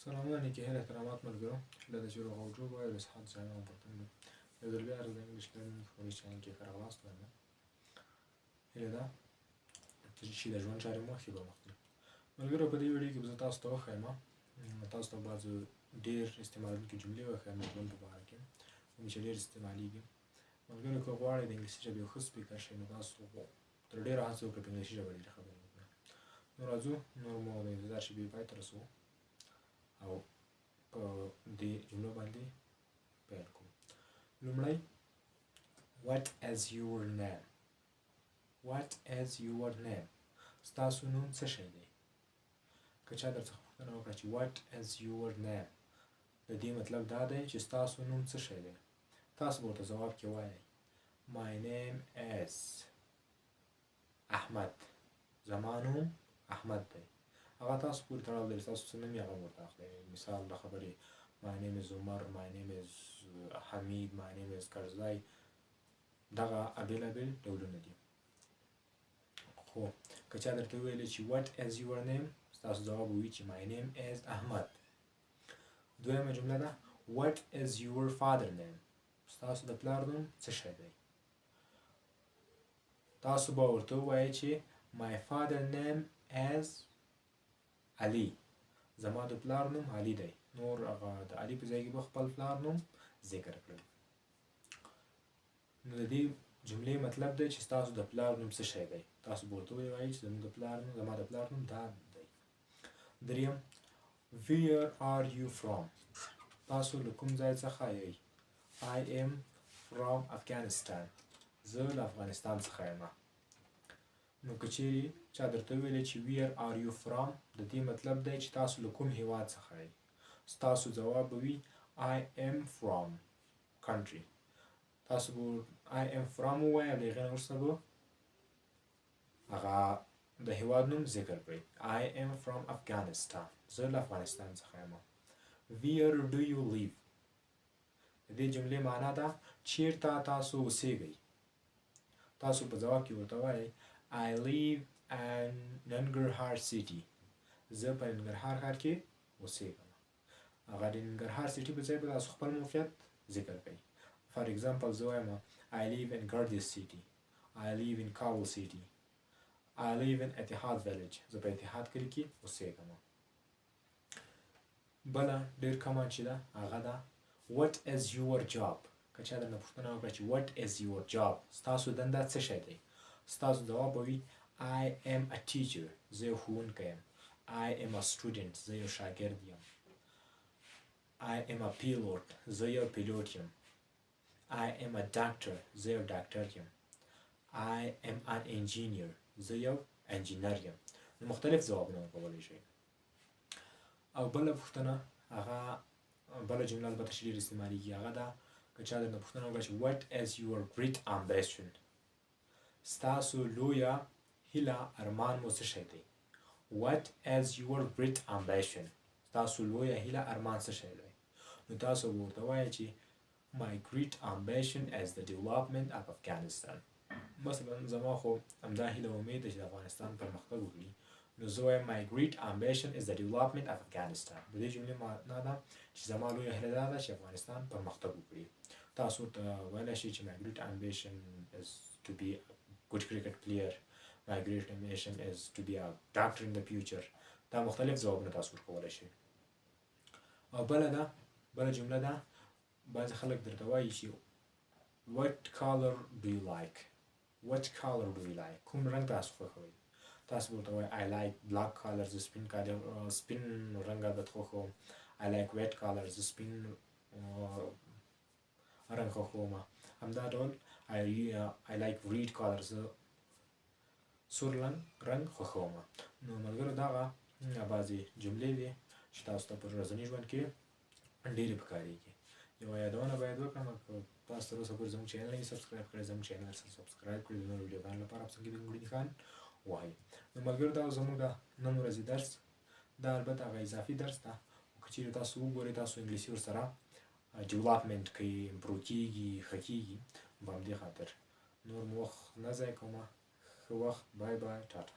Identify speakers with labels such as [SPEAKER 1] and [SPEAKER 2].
[SPEAKER 1] سلامونه نیکې هیلې احترامات ملګرو هیله ده چې روغ او جوړ وئ او د صحت ځایونه مو پکتین دي یو ځل بیا د انګلیش لرنینګ فورس چینل کې ښه راغلاست وایم هیله ده چې د ژوند چارې مو ښې به مخکې ملګرو په دې ویډیو کې به زه تاسو ته وښیم تاسو ته بعضې ډېر استعمالونکي جملې وښیم د ژوند په باره کې کومې چې ډېر استعمالېږي ملګرو که غواړئ د انګلیسي ژبې یو ښه سپیکر شئ نو تاسو تر ډېره هڅه وکړئ په انګلیسي ژبه ډېرې خبرې وکړئ نو راځو نور مو د انتظار شېبې پای ته رسوو او په دې جملو باندې پیل کوو لومړی what is your name what is your name ستاسو نوم څه شی دی که چا درڅخه پوښتنه وکړه چې what is your name د دې مطلب دا دی چې ستاسو نوم څه شی دی تاسو به ورته ځواب کې وایئ my name is احمد زما نوم احمد دی هغه تاسو پورې تړاو لري ستاسو څه نوم یې هغه ورته اخلئ مثال د خبرې my name is عمر my name is حمید my name is کرزی دغه بېلابېل ډولونه دي خو که چا درته وویلې چې what is your name ستاسو ځواب ووي چې my name is احمد دویمه جمله ده what is your father name ستاسو د پلار نوم څه شی دی تاسو به ورته ووایئ چې my father name is علي زما د پلار نوم علي دی نور هغه د علي په ځای کې به خپل پلار نوم ذکر کړئ نو د دې جملې مطلب دی چې ستاسو د پلار نوم څه شی دی تاسو به ورته ووایئ چې زما د پلار نوم دا دی دریم where are you from تاسو له کوم ځای څخه یئ I am from Afghanistan زه له افغانستان څخه یم نو که چیرې چا درته وویلې چې where are you from د دې مطلب دی چې تاسو له کوم هیواد څخه یئ ستاسو ځواب به وي I am from country تاسو به I am from ووایئ او د هغې نه وروسته به هغه د هیواد نوم ذکر کړئ I am from Afghanistan زه له افغانستان څخه یم where do you live د دې جملې معنا ده چیرته تاسو اوسیږئ تاسو په ځواب کې ورته وایئ I live in ننګرهار city زه په ننګرهار ښار کې اوسیږم هغه د ننګرهار سیټي په ځای به تاسو خپل موقعیت ذکر کړئ فار اګزامپل زه وایم I live in ګردیز city I live in کابل city I live in اتحاد village زه په اتحاد کلي کې اوسیږم بله ډېر کمن چې ده هغه ده what is your job که چا درنه پوښتنه وکړه چې what is your job ستاسو دنده څه شی دی ستاسو ځواب به وي I am a teacher زه یو ښوونکی یم I am a student زه یو شاګرد یم I am a pilot زه یو پیلوټ یم I am a doctor زه یو ډاکټر یم I am an engineer زه یو انجینر یم نو مختلف ځوابونه ورکولی شئ او بله پوښتنه هغه بله جمله البته چې ډېر استعمالېږي هغه ده که چا درنه پوښتنه وکړه چې what is your great ambition ستاسو لویه هیله ارمان مو څه شی دی what is your great ambition ستاسو لویه هیله ارمان څه شی دی نو تاسو به ورته وایئ چې my great ambition is the development of Afghanistan مثلا زما خو همدا هیله امید ده چې د افغانستان پرمختګ وکړي نو زه وایم my great ambition is the development of Afghanistan د دې جملې معنا ده چې زما لویه هیله دا ده چې افغانستان پرمختګ وکړي تاسو ورته ویلی شئ چې my great ambition is to be a good cricket player my great ambition is to be a doctor in the future دا مختلف ځوابونه تاسو ورکولی شئ او بله جمله ده بعضې خلک درته وایي چې what color do you like کوم رنګ تاسو خوښوئ تاسو به ورته وایئ I like black color زه سپین رنګ البته خوښوم I like white color زه سپین رنګ خوښوم همدا ډول I like red color زه سور رنګ خوښوم نو ملګرو دغه بعضې جملې دي چې تاسو ته په ورځني ژوند کې ډېرې پکارېږي یوه یادونه باید وکړم که تاسو تر اوسه پورې زموږ چینل نه وي سبسکرایب کړی زموږ چینل سره سبسکرایب کړئ د نورو ویډیوګانو لپاره په څنګ کې د ګوړې نښان ووهئ نو ملګرو دا زموږ د نن ورځې درس دا البته هغه اضافي درس ده خو که چیرې تاسو وګورئ تاسو انګلیسي ورسره ډیولپمنټ کوي امپروو کېږي ښه کېږي په همدې خاطر نور مو وخت نه ضایع کومه ښه وخت بای بای ټاټا